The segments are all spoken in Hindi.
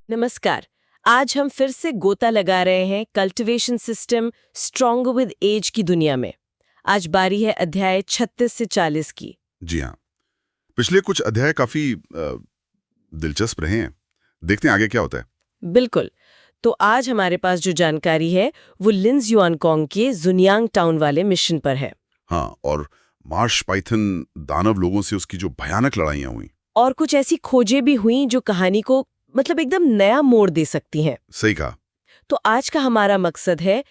नमस्कार। आज हम फिर से गोता लगा रहे हैं cultivation system stronger with edge की दुनिया में। आज बारी है अध्याय 36 से 40 की। जी हाँ, पिछले कुछ अध्याय काफी दिलचस्प रहे हैं। देखते हैं आगे क्या होता है। बिल्कुल। तो आज हमारे पास जो जानकारी है वो लिंस युआनकोंग के जुनियांग टाउन वाले मिशन पर है। हाँ, और मार्श पाइथन दानव लोगों से उसकी जो भयानक लड़ाइयां हुई। और कुछ ऐसी खोजें भी हुई जो कहानी को एकदम नया मोड़ दे सकती हैं। सही कहा। तो आज का हमारा मकसद है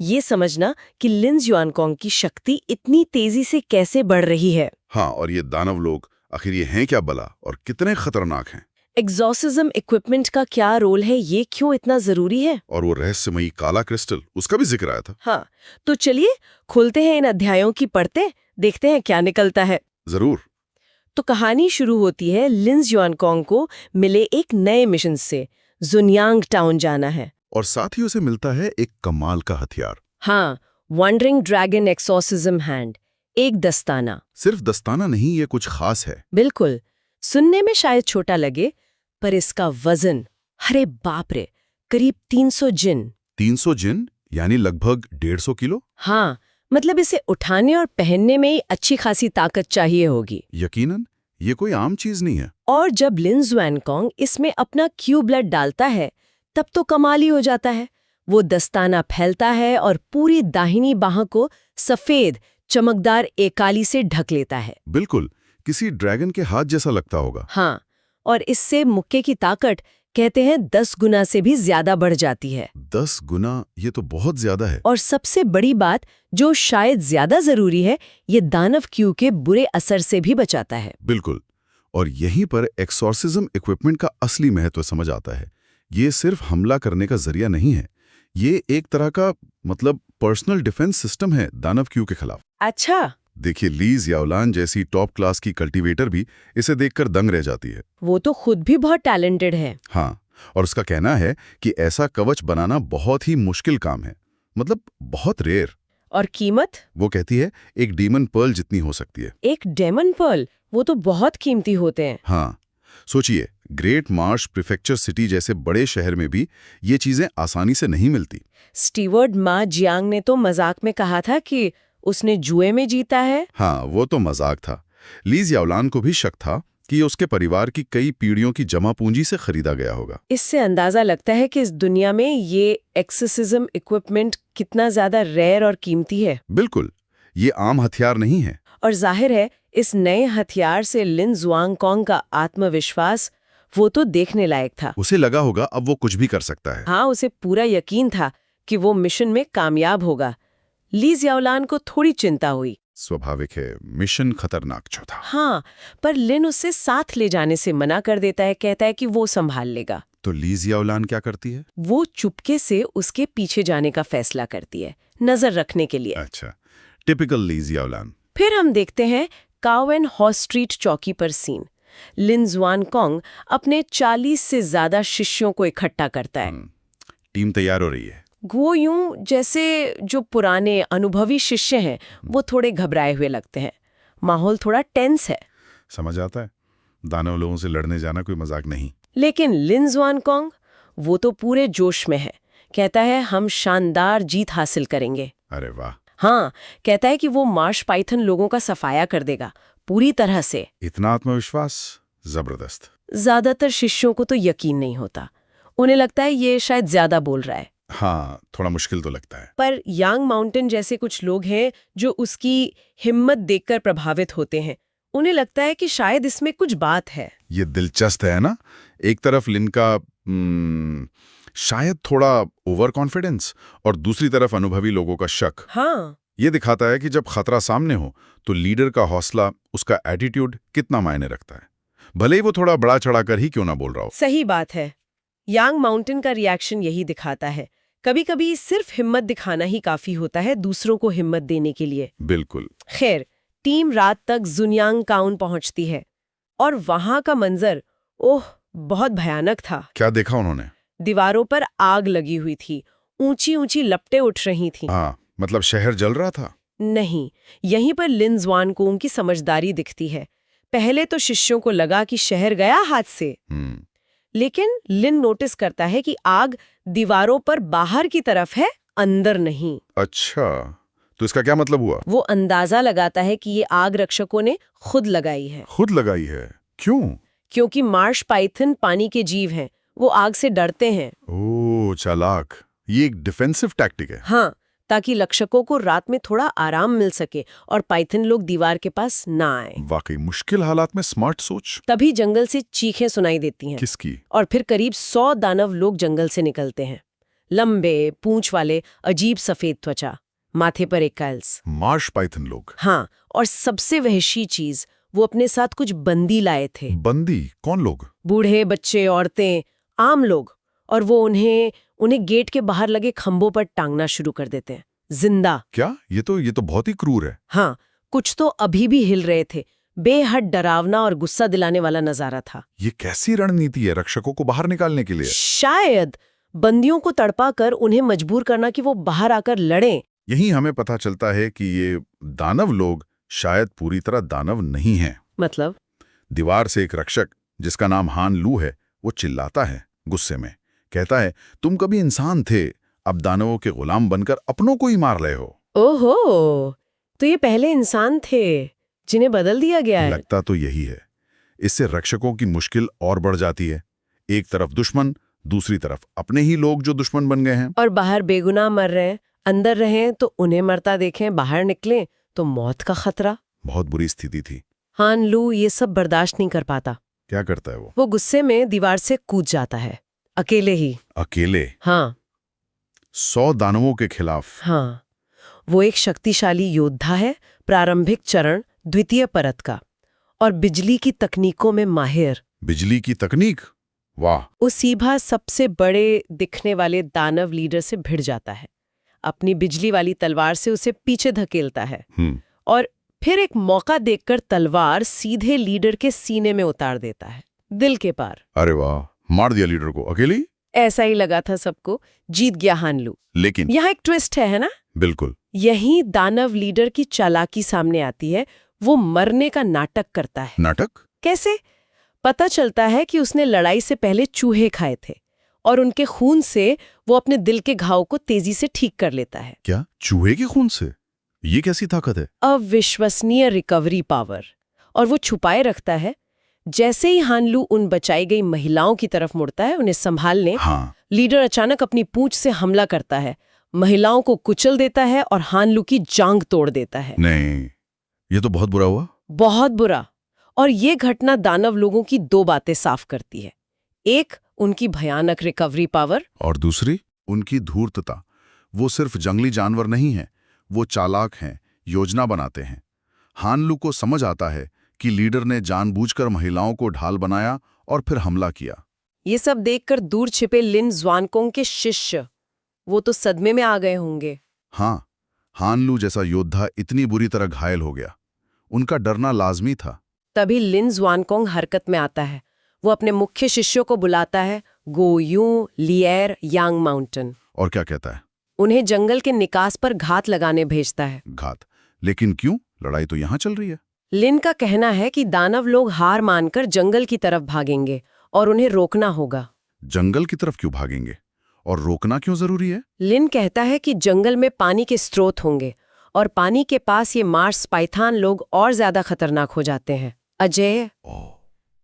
ये समझना कि लिंस युआनकोंग की शक्ति इतनी तेजी से कैसे बढ़ रही है। हाँ, और ये दानव लोग आखिर ये हैं क्या भला और कितने खतरनाक हैं। एग्जॉसिज्म इक्विपमेंट का क्या रोल है, ये क्यों इतना जरूरी है। और वो रहस्यमयी काला क्रिस्टल, उसका भी जिक्र आया था। हाँ, तो चलिए खोलते हैं इन अध्यायों की पढ़ते, देखते हैं क्या निकलता है। जरूर। तो कहानी शुरू होती है लिंस युआनकोंग को मिले एक नए मिशन से। जुनियांग टाउन जाना है और साथ ही उसे मिलता है एक कमाल का हथियार। हाँ, वंडरिंग ड्रैगन एक्सॉर्सिज्म हैंड, एक दस्ताना। सिर्फ दस्ताना नहीं, ये कुछ खास है। बिल्कुल। सुनने में शायद छोटा लगे, पर इसका वजन, अरे बाप रे, करीब 300 जिन। 300 जिन यानी लगभग 150 किलो। हाँ, इसे उठाने और पहनने में ही अच्छी खासी ताकत चाहिए होगी। यकीनन ये कोई आम चीज नहीं है। और जब लिंस युआनकोंग इसमें अपना क्यू ब्लड डालता है तब तो कमाल ही हो जाता है। वो दस्ताना फैलता है और पूरी दाहिनी बाह को सफेद चमकदार एकाली से ढक लेता है। बिल्कुल, किसी ड्रैगन के हाथ जैसा लगता होगा। हाँ, और इससे मुक्के की ताकत कहते हैं 10 गुना से भी ज्यादा बढ़ जाती है। 10 गुना, ये तो बहुत ज्यादा है। और सबसे बड़ी बात, जो शायद ज्यादा जरूरी है, ये दानव क्यू के बुरे असर से भी बचाता है। बिल्कुल, और यहीं पर एक्सॉर्सिज्म इक्विपमेंट का असली महत्व समझ आता है। ये सिर्फ हमला करने का जरिया नहीं है, ये एक तरह का पर्सनल डिफेंस सिस्टम है दानव क्यू के खिलाफ। अच्छा, देखिए, लीज याओलान जैसी टॉप क्लास की कल्टीवेटर भी इसे देखकर दंग रह जाती है। वो तो खुद भी बहुत टैलेंटेड है। हाँ, और उसका कहना है कि ऐसा कवच बनाना बहुत ही मुश्किल काम है, बहुत रेयर। और कीमत? वो कहती है एक डीमन पर्ल जितनी हो सकती है। एक डेमन पर्ल? वो तो बहुत कीमती होते हैं। हाँ, सोचिए, ग्रेट मार्श प्रीफेक्चर सिटी जैसे बड़े शहर में भी ये चीजें आसानी से नहीं मिलती। स्टीवर्ड मा जियांग ने तो मजाक में कहा था कि उसने जुए में जीता है। हाँ, वो तो मजाक था। लीज याओलान को भी शक था कि उसके परिवार की कई पीढ़ियों की जमा पूंजी से खरीदा गया होगा। इससे अंदाजा लगता है कि इस दुनिया में ये एक्सॉर्सिज्म इक्विपमेंट कितना ज्यादा रेयर और कीमती है। बिल्कुल, ये आम हथियार नहीं है। और जाहिर है इस नए हथियार से लिंस युआनकोंग का आत्मविश्वास, वो तो देखने लायक था। उसे लगा होगा अब वो कुछ भी कर सकता है। हाँ, उसे पूरा यकीन था कि वो मिशन में कामयाब होगा। लीज याओलान को थोड़ी चिंता हुई। स्वाभाविक है, मिशन खतरनाक था। हाँ, पर लिन उसे साथ ले जाने से मना कर देता है, कहता है कि वो संभाल लेगा। तो लीज याओलान क्या करती है? वो चुपके से उसके पीछे जाने का फैसला करती है, नजर रखने के लिए। अच्छा, टिपिकल लीज याओलान। फिर हम देखते हैं काओवेन हॉर्स स्ट्रीट चौकी पर सीन। लिंस युआनकोंग अपने 40 से ज्यादा शिष्यों को इकट्ठा करता है। टीम तैयार हो रही है। वो यूं जैसे जो पुराने अनुभवी शिष्य हैं वो थोड़े घबराए हुए लगते हैं। माहौल थोड़ा टेंस है। समझ आता है, दानव लोगों से लड़ने जाना कोई मजाक नहीं। लेकिन लिंस युआनकोंग, वो तो पूरे जोश में है। कहता है हम शानदार जीत हासिल करेंगे। अरे वाह। हाँ, कहता है कि वो मार्श पाइथन लोगों का सफाया कर देगा पूरी तरह से। इतना आत्मविश्वास, जबरदस्त। ज्यादातर शिष्यों को तो यकीन नहीं होता। उन्हें लगता है ये शायद ज्यादा बोल रहा है। हाँ, थोड़ा मुश्किल तो लगता है। पर यांग माउंटेन जैसे कुछ लोग हैं जो उसकी हिम्मत देखकर प्रभावित होते हैं। उन्हें लगता है कि शायद इसमें कुछ बात है। ये दिलचस्प है ना। एक तरफ लिन का शायद थोड़ा ओवर कॉन्फिडेंस और दूसरी तरफ अनुभवी लोगों का शक। हाँ, ये दिखाता है कि जब खतरा सामने हो तो लीडर का हौसला, उसका एटीट्यूड कितना मायने रखता है, भले ही वो थोड़ा बड़ा चढ़ाकर ही क्यों ना बोल रहा हो। सही बात है। यांग माउंटेन का रिएक्शन यही दिखाता है। कभी कभी सिर्फ हिम्मत दिखाना ही काफी होता है दूसरों को हिम्मत देने के लिए। बिल्कुल। खैर, टीम रात तक जुनियांग टाउन पहुंचती है और वहां का मंजर, ओह, बहुत भयानक था। क्या देखा उन्होंने? दीवारों पर आग लगी हुई थी, ऊंची ऊंची लपटें उठ रही थीं। हाँ, शहर जल रहा था? नहीं, यहीं पर लिंस युआनकोंग की समझदारी दिखती है। पहले तो शिष्यों को लगा कि शहर गया हाथ से, लेकिन लिन नोटिस करता है कि आग दीवारों पर बाहर की तरफ है, अंदर नहीं। अच्छा, तो इसका क्या मतलब हुआ? वो अंदाजा लगाता है कि ये आग रक्षकों ने खुद लगाई है। खुद लगाई है? क्यों? क्योंकि मार्श पाइथन पानी के जीव हैं, वो आग से डरते हैं। ओह, चालाक। ये एक डिफेंसिव टैक्टिक है। हाँ, ताकि रक्षकों को रात में थोड़ा आराम मिल सके और पाइथन लोग दीवार के पास ना आए। वाकई मुश्किल हालात में स्मार्ट सोच। तभी जंगल से चीखें सुनाई देती हैं। किसकी? और फिर करीब 100 दानव लोग जंगल से निकलते हैं। लंबे, पूंछ वाले, अजीब सफेद त्वचा, माथे पर एक काइल्स। मार्श पाइथन लोग? हाँ, और सबसे वहशी चीज, वो अपने साथ कुछ बंदी लाए थे। बंदी? कौन लोग? बूढ़े, बच्चे, औरतें, आम लोग। और वो उन्हें गेट के बाहर लगे खंभों पर टांगना शुरू कर देते हैं, जिंदा। क्या? ये तो बहुत ही क्रूर है। हाँ, कुछ तो अभी भी हिल रहे थे। बेहद डरावना और गुस्सा दिलाने वाला नजारा था। ये कैसी रणनीति है रक्षकों को बाहर निकालने के लिए? शायद बंदियों को तड़पा कर उन्हें मजबूर करना कि वो बाहर आकर लड़ें। यही हमें पता चलता है कि ये दानव लोग शायद पूरी तरह दानव नहीं हैं। मतलब? दीवार से एक रक्षक, जिसका नाम हान लू है, वो चिल्लाता है गुस्से में। कहता है, तुम कभी इंसान थे, अब दानवों के गुलाम बनकर अपनों को ही मार रहे हो। ओहो, तो ये पहले इंसान थे जिन्हें बदल दिया गया है। लगता तो यही है। इससे रक्षकों की मुश्किल और बढ़ जाती है। एक तरफ दुश्मन, दूसरी तरफ अपने ही लोग जो दुश्मन बन गए हैं। और बाहर बेगुनाह मर रहे हैं, अंदर रहें तो उन्हें मरता देखें, बाहर निकलें तो मौत का खतरा। बहुत बुरी स्थिति थी। हान लू ये सब बर्दाश्त नहीं कर पाता। क्या करता है वो? वो गुस्से में दीवार से कूद जाता है, अकेले ही। अकेले? हाँ 100 दानवों के खिलाफ? हाँ, वो एक शक्तिशाली योद्धा है, प्रारंभिक चरण, द्वितीय परत का, और बिजली की तकनीकों में माहिर। बिजली की तकनीक? वाह। उसीभा सबसे बड़े दिखने वाले दानव लीडर से भिड़ जाता है, अपनी बिजली वाली तलवार से उसे पीछे धकेलता है, और फिर एक मौका देखकर तलवार सीधे लीडर के सीने में उतार देता है, दिल के पार। अरे वाह, मार दिया लीडर को अकेले? ऐसा ही लगा था सबको, जीत गया हान लू। लेकिन यहाँ एक ट्विस्ट है ना? बिल्कुल। यही दानव लीडर की चालाकी सामने आती है। वो मरने का नाटक करता है। नाटक? कैसे? पता चलता है कि उसने लड़ाई से पहले चूहे खाए थे और उनके खून से वो अपने दिल के घाव को तेजी से ठीक कर लेता है। क्या? चूहे के खून से? ये कैसी ताकत है? अविश्वसनीय रिकवरी पावर। और वो छुपाए रखता है। जैसे ही हान लू उन बचाई गई महिलाओं की तरफ मुड़ता है उन्हें संभालने, हाँ। लीडर अचानक अपनी पूंछ से हमला करता है, महिलाओं को कुचल देता है और हान लू की जांघ तोड़ देता है। नहीं, ये तो बहुत बुरा हुआ। बहुत बुरा। और ये घटना दानव लोगों की दो बातें साफ करती है। एक, उनकी भयानक रिकवरी पावर, और दूसरी, उनकी धूर्तता। वो सिर्फ जंगली जानवर नहीं है, वो चालाक हैं, योजना बनाते हैं। हान लू को समझ आता है कि लीडर ने जानबूझकर महिलाओं को ढाल बनाया और फिर हमला किया। ये सब देखकर दूर छिपे लिन ज़्वानकोंग के शिष्य, वो तो सदमे में आ गए होंगे। हाँ, हान लू जैसा योद्धा इतनी बुरी तरह घायल हो गया, उनका डरना लाजमी था। तभी लिन ज़्वानकोंग हरकत में आता है। वो अपने मुख्य शिष्यों को बुलाता है, गो यूं, लिएर, यांग माउंटेन। और क्या कहता है? उन्हें जंगल के निकास पर घात लगाने भेजता है। घात? लेकिन क्यों? लड़ाई तो यहाँ चल रही है। लिन का कहना है कि दानव लोग हार मानकर जंगल की तरफ भागेंगे और उन्हें रोकना होगा। जंगल की तरफ क्यों भागेंगे? और रोकना क्यों जरूरी है? लिन कहता है कि जंगल में पानी के स्रोत होंगे और पानी के पास ये मार्स पाइथान लोग और ज्यादा खतरनाक हो जाते हैं। अजय,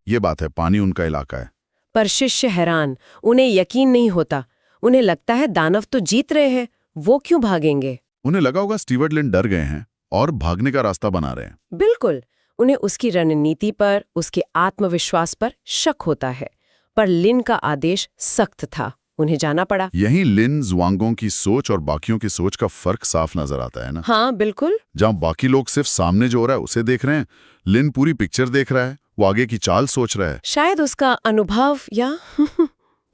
ये बात है, पानी उनका इलाका है। पर शिष्य हैरान, उन्हें यकीन नहीं होता। उन्हें लगता है दानव तो जीत रहे हैं, वो क्यों भागेंगे? उन्हें लगा होगा स्टीवर्ट लिन डर गए हैं और भागने का रास्ता बना रहे हैं। बिल्कुल, उन्हें उसकी रणनीति पर, उसके आत्मविश्वास पर शक होता है। पर लिन का आदेश सख्त था, उन्हें जाना पड़ा। यही लिन ज़्वांगों की सोच और बाकियों की सोच का फर्क साफ नजर आता है ना? हाँ बिल्कुल। जहां बाकी लोग सिर्फ सामने जो हो रहा है उसे देख रहे हैं, लिन पूरी पिक्चर देख रहा है, वो आगे की चाल सोच रहा है। शायद उसका अनुभव या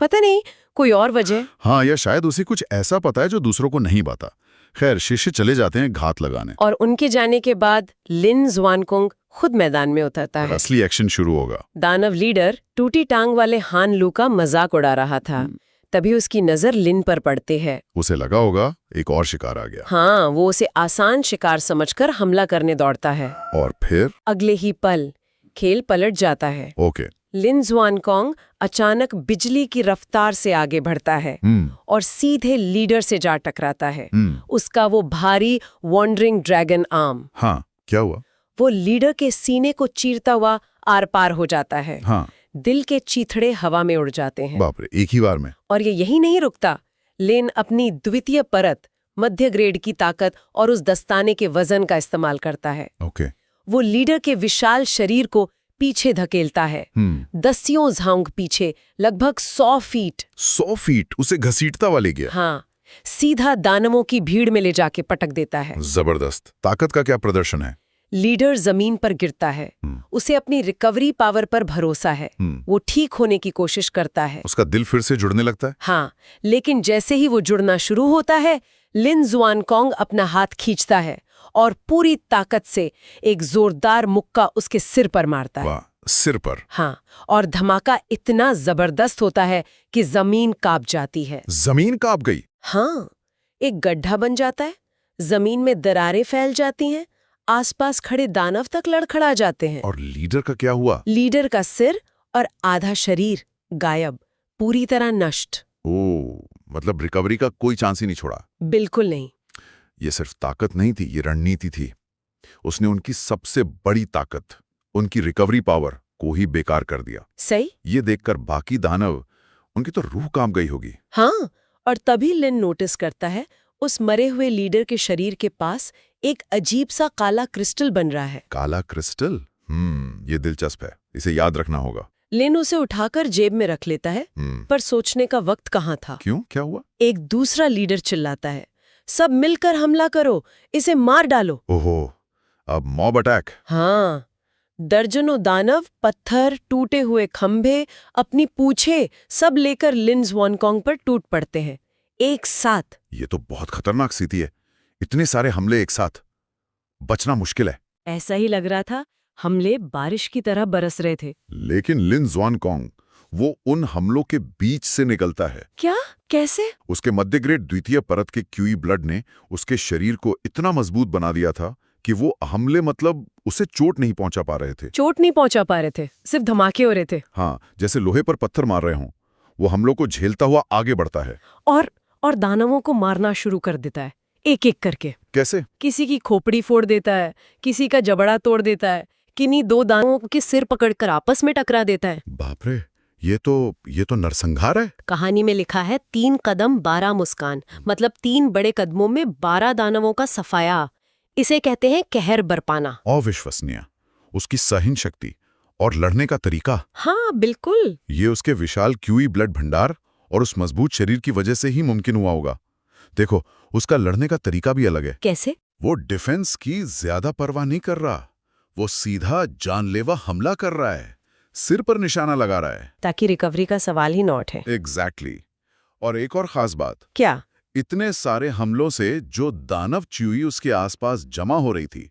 पता नहीं, कोई और वजह। हाँ, या शायद उसे कुछ ऐसा पता है जो दूसरों को नहीं पता। खैर, शिष्य चले जाते हैं घात लगाने। और उनके जाने के बाद लिन ज़्वानकोंग खुद मैदान में उतरता है। असली एक्शन शुरू होगा। दानव लीडर टूटी टांग वाले हान लू का मजाक उड़ा रहा था। तभी उसकी नजर लिन पर पड़ती है। उसे लगा होगा एक और शिकार आ गया। हाँ, वो उसे आसान शिकार समझकर हमला करने दौड़ता है। और फिर अगले ही पल खेल पलट जाता है। ओके, लिन ज़ुआनकोंग अचानक बिजली की रफ्तार से आगे बढ़ता है और सीधे लीडर से जा टकराता है। उसका वो भारी वॉन्डरिंग ड्रैगन आर्म, हाँ, क्या हुआ? वो लीडर के सीने को चीरता हुआ आर पार हो जाता है। हाँ, दिल के चीथड़े हवा में उड़ जाते हैं। बाप रे, एक ही बार में? और ये यही नहीं रुकता। लिन अपनी द्वितीय परत, मध्य ग्रेड की ताकत और उस दस्ताने के वजन का इस्तेमाल करता है। ओके। वो लीडर के विशाल शरीर को पीछे धकेलता है, दसियों झांग पीछे, लगभग 100 फीट। 100 फीट उसे घसीटता हुआ ले गया? हाँ, सीधा दानवों की भीड़ में ले जाके पटक देता है। जबरदस्त। ताकत का क्या प्रदर्शन है? लीडर जमीन पर गिरता है। उसे अपनी रिकवरी पावर पर भरोसा है। वो ठीक होने की कोशिश करता है। उसका दिल फिर से जुड़ने लगता है? हाँ, लेकिन जैसे ही वो जुड़ना शुरू होता है, लिन ज़ुआनकोंग अपना हाथ खींचता है और पूरी ताकत से एक जोरदार मुक्का उसके सिर पर मारता है। वाह, सिर पर? हाँ, और धमाका इतना जबरदस्त होता है कि जमीन कांप जाती है। जमीन कांप गई? हाँ, एक गड्ढा बन जाता है, जमीन में दरारें फैल जाती हैं, आसपास खड़े दानव तक लड़खड़ा जाते हैं। और लीडर का क्या हुआ? लीडर का सिर और आधा शरीर गायब, पूरी तरह नष्ट। ओह, मतलब रिकवरी का कोई चांस ही नहीं छोड़ा? बिल्कुल नहीं। ये सिर्फ ताकत नहीं थी, ये रणनीति थी। उसने उनकी सबसे बड़ी ताकत, उनकी रिकवरी पावर को ही बेकार कर दिया। सही। ये देखकर बाकी दानव, उनकी तो रूह कांप गई होगी। हाँ, और तभी लिन नोटिस करता है उस मरे हुए लीडर के शरीर के पास एक अजीब सा काला क्रिस्टल बन रहा है। काला क्रिस्टल? ये दिलचस्प है, इसे याद रखना होगा। लिन उसे उठाकर जेब में रख लेता है, पर सोचने का वक्त कहाँ था। क्यों, क्या हुआ? एक दूसरा लीडर चिल्लाता है, सब मिलकर हमला करो, इसे मार डालो। ओहो, अब मॉब अटैक? हाँ, दर्जनों दानव, पत्थर, टूटे हुए खंभे, अपनी पूछे सब लेकर लिन ज़ुआनकोंग पर टूट पड़ते हैं, एक साथ। ये तो बहुत खतरनाक स्थिति है, इतने सारे हमले एक साथ, बचना मुश्किल है। ऐसा ही लग रहा था, हमले बारिश की तरह बरस रहे थे। लेकिन लिन ज़ुआनकोंग वो उन हमलों के बीच से निकलता है। क्या? कैसे? उसके मध्य ग्रेड द्वितीय परत के क्यूई ब्लड ने उसके शरीर को इतना मजबूत बना दिया था कि वो हमले मतलब उसे चोट नहीं पहुंचा पा रहे थे। चोट नहीं पहुंचा पा रहे थे, सिर्फ धमाके हो रहे थे। हाँ, जैसे लोहे पर पत्थर मार रहे हों। वो हमलों को झेलता हुआ आगे बढ़ता है और दानवों को मारना शुरू कर देता है, एक एक करके। कैसे? किसी की खोपड़ी फोड़ देता है, किसी का जबड़ा तोड़ देता है, किन्हीं दो दानवों के सिर पकड़कर आपस में टकरा देता है। बाप रे, ये तो नरसंहार है। कहानी में लिखा है 3 कदम 12 मुस्कान, मतलब 3 बड़े कदमों में 12 दानवों का सफाया। इसे कहते हैं कहर बरपाना। अविश्वसनीय, उसकी सहन शक्ति और लड़ने का तरीका। हाँ, बिल्कुल। ये उसके विशाल क्यूई ब्लड भंडार और उस मजबूत शरीर की वजह से ही मुमकिन हुआ होगा। देखो, उसका लड़ने का तरीका भी अलग है। कैसे? वो डिफेंस की ज्यादा परवाह नहीं कर रहा, वो सीधा जानलेवा हमला कर रहा है, सिर पर निशाना लगा रहा है, ताकि रिकवरी का सवाल ही न उठे। एग्जैक्टली। और एक और खास बात। क्या? इतने सारे हमलों से जो दानव च्यूई उसके आसपास जमा हो रही थी,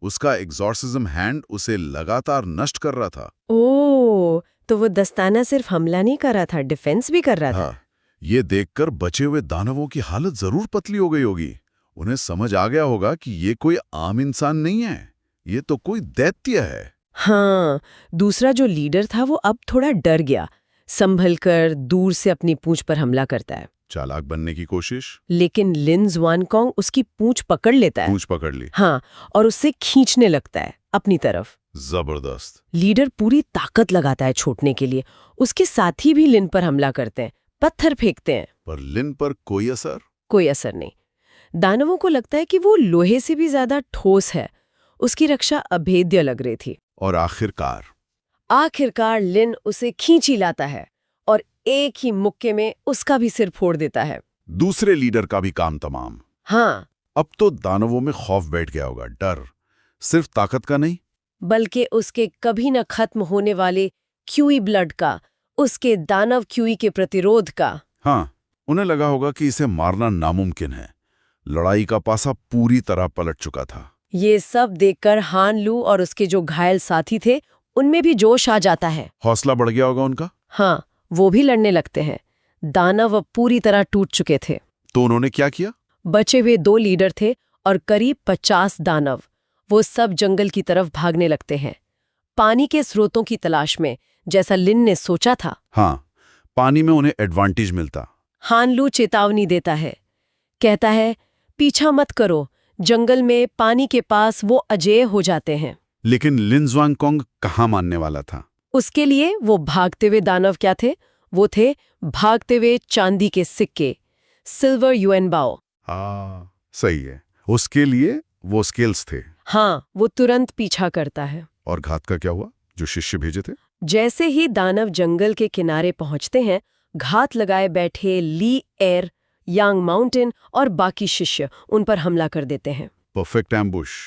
उसका एग्जॉर्सिज्म हैंड उसे लगातार नष्ट कर रहा था। ओह, तो वो दस्ताना सिर्फ हमला नहीं कर रहा था, डिफेंस भी कर रहा था। हाँ, ये देखकर बचे हुए दानवों की हालत जरूर पतली हो गई होगी। उन्हें समझ आ गया होगा कि ये कोई आम इंसान नहीं है, ये तो कोई दैत्य है। हाँ, दूसरा जो लीडर था वो अब थोड़ा डर गया, संभलकर दूर से अपनी पूंछ पर हमला करता है। चालाक बनने की कोशिश। लेकिन लिन ज़ुआनकोंग उसकी पूंछ पकड़ लेता है। पूंछ पकड़ ली? हाँ, और उससे खींचने लगता है अपनी तरफ। जबरदस्त। लीडर पूरी ताकत लगाता है छोड़ने के लिए। उसके साथी भी लिन पर हमला करते हैं, पत्थर फेंकते हैं, पर लिन पर कोई असर? कोई असर नहीं। दानवों को लगता है कि वो लोहे से भी ज्यादा ठोस है। उसकी रक्षा अभेद्य लग रही थी। और आखिरकार लिन उसे खींची लाता है और एक ही मुक्के में उसका भी सिर फोड़ देता है। दूसरे लीडर का भी काम तमाम। हाँ, अब तो दानवों में खौफ बैठ गया होगा, डर, सिर्फ ताकत का नहीं बल्कि उसके कभी न खत्म होने वाले क्यूई ब्लड का, उसके दानव क्यूई के प्रतिरोध का। हाँ, उन्हें लगा होगा कि इसे मारना नामुमकिन है। लड़ाई का पासा पूरी तरह पलट चुका था। ये सब देखकर हान लू और उसके जो घायल साथी थे, उनमें भी जोश आ जाता है। हौसला बढ़ गया होगा उनका। हाँ, वो भी लड़ने लगते हैं। दानव अब पूरी तरह टूट चुके थे। तो उन्होंने क्या किया? बचे हुए 2 लीडर थे और करीब 50 दानव। वो सब जंगल की तरफ भागने लगते हैं, पानी के स्रोतों की तलाश में, जैसा लिन ने सोचा था। हाँ, पानी में उन्हें एडवांटेज मिलता। हान लू चेतावनी देता है, कहता है पीछा मत करो, जंगल में पानी के पास वो अजेय हो जाते हैं। लेकिन लिन ज़ुआंगकोंग कहाँ मानने वाला था? उसके लिए वो भागते हुए दानव क्या थे? वो थे भागते हुए चांदी के सिक्के, सिल्वर युएन बाओ। हाँ, सही है। उसके लिए वो स्केल्स थे। हाँ, वो तुरंत पीछा करता है। और घात का क्या हुआ, जो शिष्य भेजे थे? जैसे ही दानव जंगल के किनारे पहुंचते हैं, घात लगाए बैठे ली एयर, यांग माउंटेन और बाकी शिष्य उन पर हमला कर देते हैं। Perfect ambush.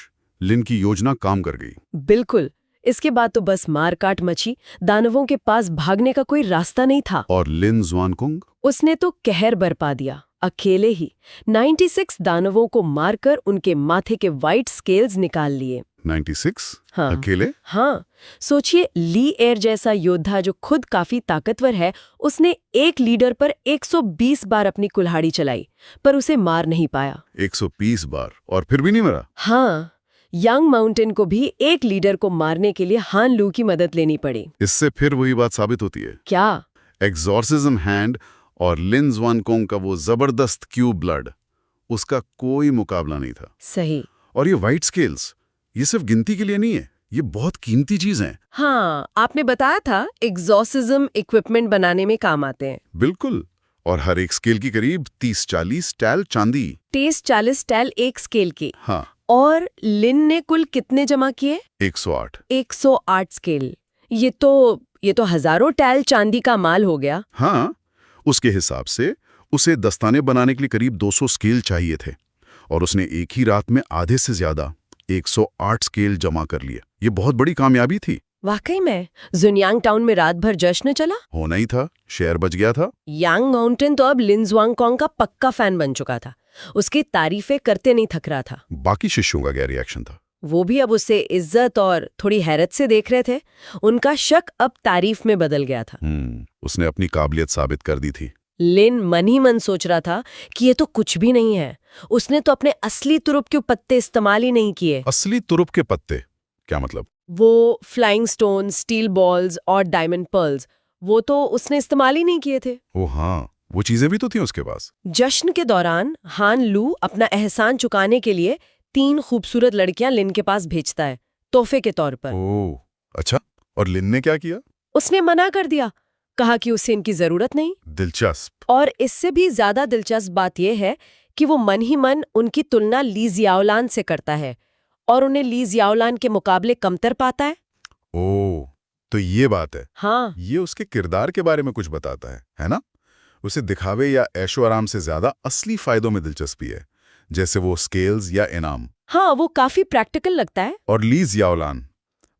लिन की योजना काम कर गई। बिल्कुल। इसके बाद तो बस मारकाट मची, दानवों के पास भागने का कोई रास्ता नहीं था। और लिन ज़ुआंगकोंग? उसने तो कहर बरपा दिया, अकेले ही 96 दानवों को मारकर उनके माथे के वाइट स्केल्स निकाल लिए। 96? हाँ। अकेले? हाँ, सोचिए, ली एयर जैसा योद्धा जो खुद काफी ताकतवर है, उसने एक लीडर पर 120 बार अपनी कुल्हाड़ी चलाई, पर उसे मार नहीं पाया। 120 बार, और फिर भी नहीं मरा? हाँ, यांग माउंटेन को भी एक लीडर को मारने के लिए हान लू की मदद लेनी पड़ी। इससे फिर वही बात साबित होती है। क्या? एक्सॉर्सिज्म हैंड और लिन ज़ुआंगकोंग का वो जबरदस्त क्यूब ब्लड, उसका कोई मुकाबला नहीं था। सही। और ये वाइट स्केल्स, ये सिर्फ गिनती के लिए नहीं है, ये बहुत कीमती चीज हैं। हाँ, आपने बताया था एक्सॉर्सिज्म इक्विपमेंट बनाने में काम आते हैं। बिल्कुल। और हर एक स्केल की करीब 30-40 टैल चांदी। 30-40 टैल एक स्केल की। हाँ। और लिन ने कुल कितने जमा किए? 108। 108 स्केल। ये तो हजारों टैल चांदी का माल हो गया। हाँ, उसके हिसाब से उसे दस्ताने बनाने के लिए करीब 200 स्केल चाहिए थे, और उसने एक ही रात में आधे से ज्यादा 108 स्केल जमा कर लिए। ये बहुत बड़ी कामयाबी थी। वाकई में जुनयांग टाउन में रात भर जश्न चला। होना ही था, शहर बच गया था। यांग माउंटेन तो अब लिन ज़ुआंगकोंग का पक्का फैन बन चुका था, उसकी तारीफें करते नहीं थक रहा था। बाकी शिष्यों का क्या रिएक्शन था? वो भी अब उसे इज्जत और थोड़ी हैरत से देख रहे थे। उनका शक अब तारीफ में बदल गया था। उसने अपनी काबिलियत साबित कर दी थी। लिन मन ही मन सोच रहा था कि ये तो कुछ भी नहीं है, उसने तो अपने असली तुरुप के पत्ते इस्तेमाल ही नहीं किए। असली तुरुप के पत्ते? क्या मतलब? वो फ्लाइंग स्टोन, स्टील बॉल्स और डायमंड पर्ल्स, वो तो उसने इस्तेमाल ही नहीं किए थे। ओ हाँ, वो चीजें भी तो थी उसके पास। जश्न के दौरान हान लू अपना एहसान चुकाने के लिए 3 खूबसूरत लड़कियां लिन के पास भेजता है, तोहफे के तौर पर। ओह, अच्छा। और लिन ने क्या किया? उसने मना कर दिया, कहा कि उसे इनकी जरूरत नहीं। दिलचस्प। और इससे भी ज्यादा दिलचस्प बात यह है कि वो मन ही मन उनकी तुलना ली जियाओलान से करता है और उन्हें ली जियाओलान के मुकाबले कमतर पाता है। ओह, तो ये बात है। हाँ। ये उसके किरदार के बारे में कुछ बताता है ना? उसे दिखावे या ऐशो आराम से ज्यादा असली फायदों में दिलचस्पी है, जैसे वो स्केल्स या इनाम। हाँ, वो काफी प्रैक्टिकल लगता है। और ली जियाओलान,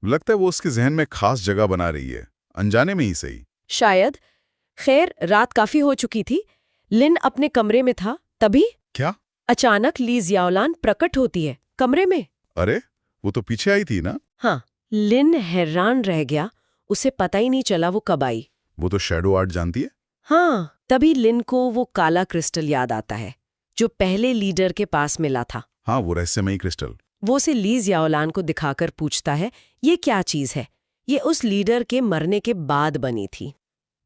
लगता है वो उसके जहन में खास जगह बना रही है, अनजाने में ही सही। शायद। खैर, रात काफी हो चुकी थी। लिन अपने कमरे में था, तभी क्या? अचानक ली जियाओलान प्रकट होती है कमरे में। अरे, वो तो पीछे आई थी ना? हाँ। लिन हैरान रह गया, उसे पता ही नहीं चला वो कब आई। वो तो शैडो आर्ट जानती है। हाँ, तभी लिन को वो काला क्रिस्टल याद आता है जो पहले लीडर के पास मिला था। हाँ, वो रहस्यमयी क्रिस्टल। वो उसे ली जियाओलान को दिखाकर पूछता है, ये क्या चीज है? ये उस लीडर के मरने के बाद बनी थी।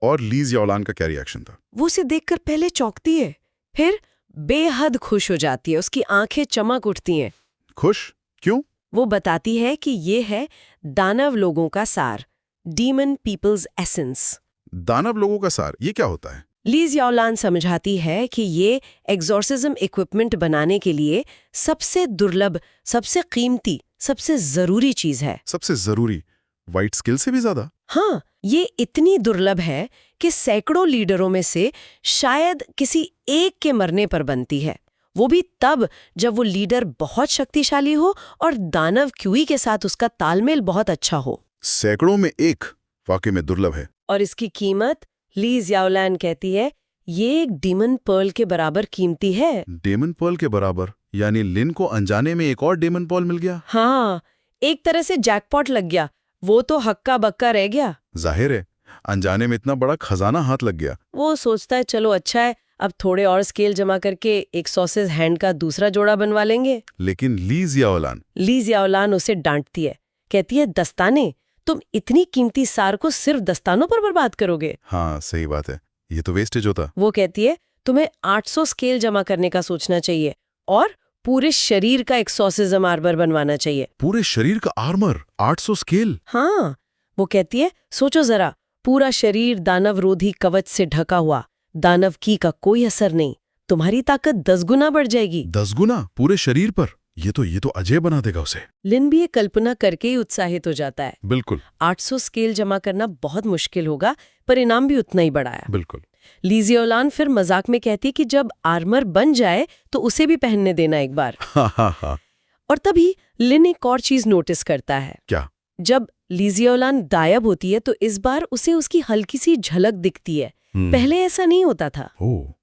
और ली जियाओलान का क्या रिएक्शन था? वो उसे देखकर पहले चौंकती है, फिर बेहद खुश हो जाती है, उसकी आंखें चमक उठती हैं। खुश? क्यों? वो बताती है कि ये है दानव लोगों का सार, डीमन पीपल्स एसेंस। दानव लोगों का सार, ये क्या होता है? ली जियाओलान समझाती है कि ये एक्सॉर्सिज्म इक्विपमेंट बनाने के लिए सबसे दुर्लभ, सबसे कीमती, सबसे जरूरी चीज है। सबसे जरूरी? वाइट स्किल से भी ज्यादा? हाँ, ये इतनी दुर्लभ है कि सैकड़ों लीडरों में से शायद किसी एक के मरने पर बनती है, वो भी तब जब वो लीडर बहुत शक्तिशाली हो और दानव क्यूई के साथ उसका तालमेल बहुत अच्छा हो। सैकड़ों में एक वाकई में दुर्लभ है। और इसकी कीमत, ली जियाओलान कहती है, ये एक डीमन पर्ल के बराबर कीमती है। डेमन पर्ल के बराबर? यानी लिन को अनजाने में एक और डेमन पर्ल मिल गया? हाँ, एक तरह से जैकपॉट लग गया, वो तो हक्का बक्का रह गया। जाहिर है, अनजाने में इतना बड़ा खजाना हाथ लग गया। वो सोचता है, चलो अच्छा है, अब थोड़े और स्केल जमा करके एक सॉसेज हैंड का दूसरा जोड़ा बनवा लेंगे। लेकिन ली जियाओलान उसे डांटती है, कहती है, दस्ताने तुम इतनी कीमती सार को सिर्फ दस्तानों पर बर्बाद करोगे? हाँ सही बात है, ये तो वेस्टेज होता। वो कहती है तुम्हें 800 स्केल जमा करने का सोचना चाहिए और पूरे शरीर का एक्सॉर्सिज्म आर्मर बनवाना चाहिए। पूरे शरीर का आर्मर 800 स्केल? हाँ, वो कहती है सोचो जरा, पूरा शरीर दानव रोधी कवच से ढका हुआ, दानव की का कोई असर नहीं, तुम्हारी ताकत 10 गुना बढ़ जाएगी। 10 गुना पूरे शरीर पर? ये तो अजय बना देगा उसे। लिन भी ये कल्पना करके ही उत्साहित हो जाता है। बिल्कुल। 800 स्केल जमा करना बहुत मुश्किल होगा, पर इनाम भी उतना ही बड़ा है। बिल्कुल। लीजियोलान फिर मजाक में कहती है कि जब आर्मर बन जाए तो उसे भी पहनने देना एक बार। हाँ। और तभी लिन एक और चीज नोटिस करता है। क्या? जब लीजियोलान गायब होती है तो इस बार उसे उसकी हल्की सी झलक दिखती है। पहले ऐसा नहीं होता था। ओह,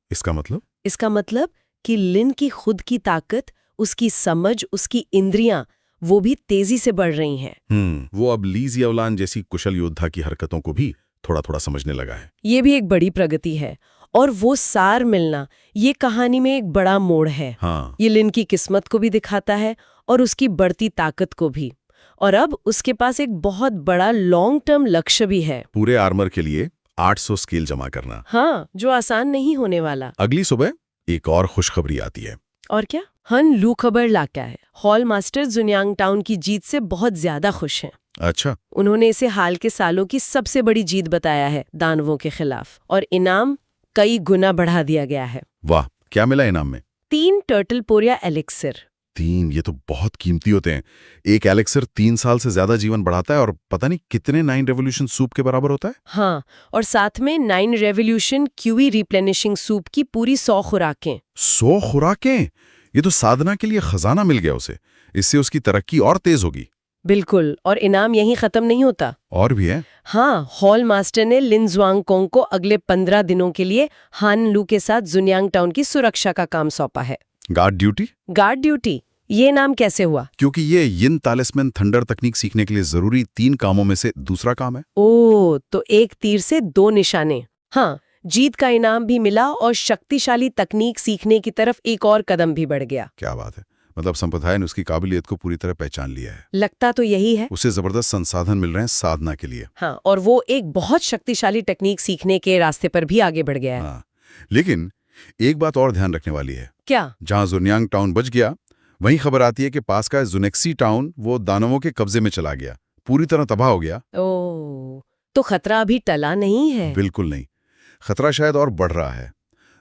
इसका मतलब कि लिन की खुद की ताकत, उसकी समझ, उसकी इंद्रियां वो भी तेजी से बढ़ रही हैं। वो अब लीजियोलान जैसी कुशल योद्धा की हरकतों को भी थोड़ा-थोड़ा समझने लगा है। ये भी एक बड़ी प्रगति है। और वो सार मिलना, ये कहानी में एक बड़ा मोड़ है। हाँ। ये लिन की किस्मत को भी दिखाता है और उसकी बढ़ती ताकत को भी। और अब उसके पास एक बहुत बड़ा लॉन्ग टर्म लक्ष्य भी है। पूरे आर्मर के लिए 800 स्केल जमा करना। हाँ, जो आसान नहीं होने वाला। अगली सुबह एक और खुशखबरी आती है। और क्या? हन लू खबर लाका है। हॉल मास्टर जुनियांग टाउन की जीत से बहुत ज्यादा खुश हैं। अच्छा। उन्होंने इसे हाल के सालों की सबसे बड़ी जीत बताया है दानवों के खिलाफ, और इनाम कई गुना बढ़ा दिया गया है। वाह, क्या मिला इनाम में? 3 टर्टल पोरिया एलिक्सिर। 3? ये तो बहुत कीमती होते हैं। एक एलिक्सिर 3 साल से ज्यादा जीवन बढ़ाता है और पता नहीं कितने 9 रेवोल्यूशन सूप के बराबर होता है। हाँ, और साथ में 9 रेवोल्यूशन क्यूई रिप्लेनिशिंग सूप की पूरी 100 खुराकें। 100 खुराकें? ये तो साधना के लिए खजाना मिल गया उसे। इससे उसकी तरक्की और तेज होगी। बिल्कुल, और इनाम यहीं खत्म नहीं होता। और भी है? हाँ, हॉल मास्टर ने लिन जुआंगकोंग को अगले 15 दिनों के लिए हान लू के साथ जुनियांग टाउन की सुरक्षा का काम सौंपा है। Guard duty? Guard duty. ये नाम कैसे हुआ? क्योंकि ये यिन तालिस्मैन थंडर तकनीक सीखने के लिए जरूरी 3 कामों में से दूसरा काम है। ओह, तो एक तीर से 2 निशाने। हाँ, जीत का इनाम भी मिला और शक्तिशाली तकनीक सीखने की तरफ एक और कदम भी बढ़ गया। क्या बात है। मतलब संप्रदाय ने उसकी काबिलियत को पूरी तरह पहचान लिया है। लगता तो यही है। उसे जबरदस्त संसाधन मिल रहे हैं साधना के लिए। हाँ, और वो एक बहुत शक्तिशाली टेक्निक सीखने के रास्ते पर भी आगे बढ़ गया है। हाँ, लेकिन एक बात और ध्यान रखने वाली है। क्या? जहां जुनियांग टाउन बच गया, वहीं खबर आती है कि पास का जुनेक्सी टाउन वो दानवों के कब्जे में चला गया, पूरी तरह तबाह हो गया। ओह, तो खतरा अभी टला नहीं है। बिल्कुल नहीं, खतरा शायद और बढ़ रहा है।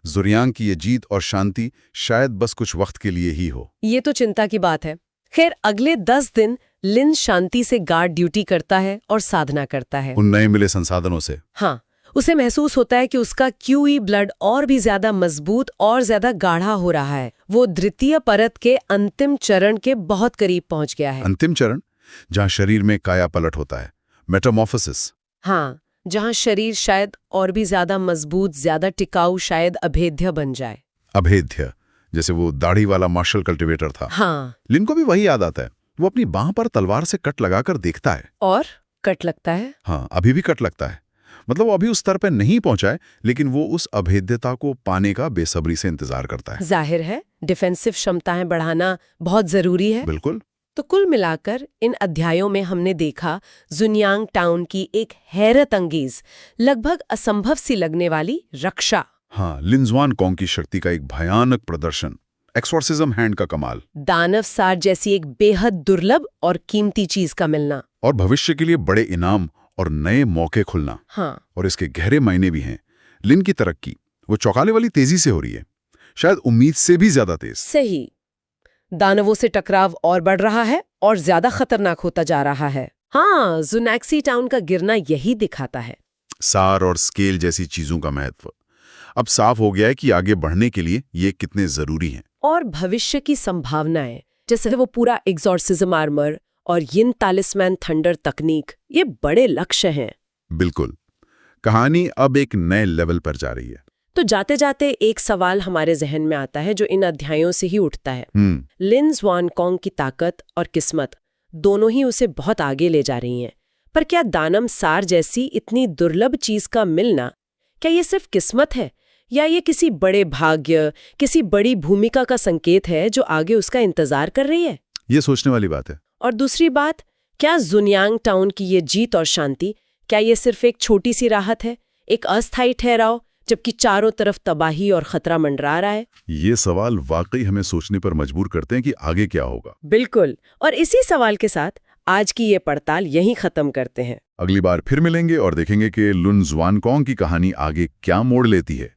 जुनियांग की ये जीत और शांति शायद बस कुछ वक्त के लिए ही हो। ये तो चिंता की बात है। खैर, अगले 10 दिन लिन शांति से गार्ड ड्यूटी करता है और साधना करता है उन नए मिले संसाधनों से। हाँ, उसे महसूस होता है कि उसका क्यूई ब्लड और भी ज्यादा मजबूत और ज्यादा गाढ़ा हो रहा है। वो द्वितीय परत के अंतिम चरण के बहुत करीब पहुंच गया है। अंतिम चरण? जहां शरीर में काया पलट होता है, मेटामॉर्फोसिस। हाँ, जहां शरीर शायद और भी ज्यादा मजबूत, ज्यादा टिकाऊ, शायद अभेद्य बन जाए। अभेद्य, जैसे वो दाढ़ी वाला मार्शल कल्टीवेटर था। हाँ, लिन को भी वही याद आता है। वो अपनी बांह पर तलवार से कट लगाकर देखता है। और कट लगता है। हाँ, अभी भी कट लगता है। मतलब वो अभी उस स्तर पर नहीं पहुंचा है, लेकिन वो उस अभेद्यता को पाने का बेसब्री से इंतजार करता है। जाहिर है, डिफेंसिव क्षमताएं बढ़ाना बहुत जरूरी है। बिल्कुल। तो कुल मिलाकर इन अध्यायों में हमने देखा जुनियांग टाउन की एक हैरत अंगेज, लगभग असंभव सी लगने वाली रक्षा। हाँ, लिन जुआनकोंग की शक्ति का एक भयानक प्रदर्शन, एक्सोर्सिज्म हैंड का कमाल, दानव सार जैसी एक बेहद दुर्लभ और कीमती चीज का मिलना, और भविष्य के लिए बड़े इनाम और नए मौके खुलना। हाँ, और इसके गहरे मायने भी हैं। लिन की तरक्की वो चौंकाने वाली तेजी से हो रही है, शायद उम्मीद से भी ज्यादा तेज। सही। दानवों से टकराव और बढ़ रहा है और ज्यादा खतरनाक होता जा रहा है। हाँ, जुनेक्सी टाउन का गिरना यही दिखाता है। सार और स्केल जैसी चीजों का महत्व अब साफ हो गया है कि आगे बढ़ने के लिए ये कितने जरूरी हैं। और भविष्य की संभावनाएं, जैसे वो पूरा एक्सॉर्सिज्म आर्मर और यिन तालिस्मैन थंडर तकनीक, ये बड़े लक्ष्य हैं। बिल्कुल। कहानी अब एक नए लेवल पर जा रही है। तो जाते जाते एक सवाल हमारे जहन में आता है जो इन अध्यायों से ही उठता है। लिन जुआनकोंग की ताकत और किस्मत दोनों ही उसे बहुत आगे ले जा रही हैं, पर क्या दानम सार जैसी इतनी दुर्लभ चीज का मिलना, क्या ये सिर्फ किस्मत है या ये किसी बड़े भाग्य, किसी बड़ी भूमिका का संकेत है जो आगे उसका इंतजार कर रही है? ये सोचने वाली बात है। और दूसरी बात, क्या जुनियांग टाउन की ये जीत और शांति, क्या ये सिर्फ एक छोटी सी राहत है, एक अस्थायी ठहराव, जबकि चारों तरफ तबाही और खतरा मंडरा रहा है? ये सवाल वाकई हमें सोचने पर मजबूर करते हैं कि आगे क्या होगा। बिल्कुल, और इसी सवाल के साथ आज की ये पड़ताल यहीं खत्म करते हैं। अगली बार फिर मिलेंगे और देखेंगे कि लुन ज़ुआनकोंग की कहानी आगे क्या मोड़ लेती है।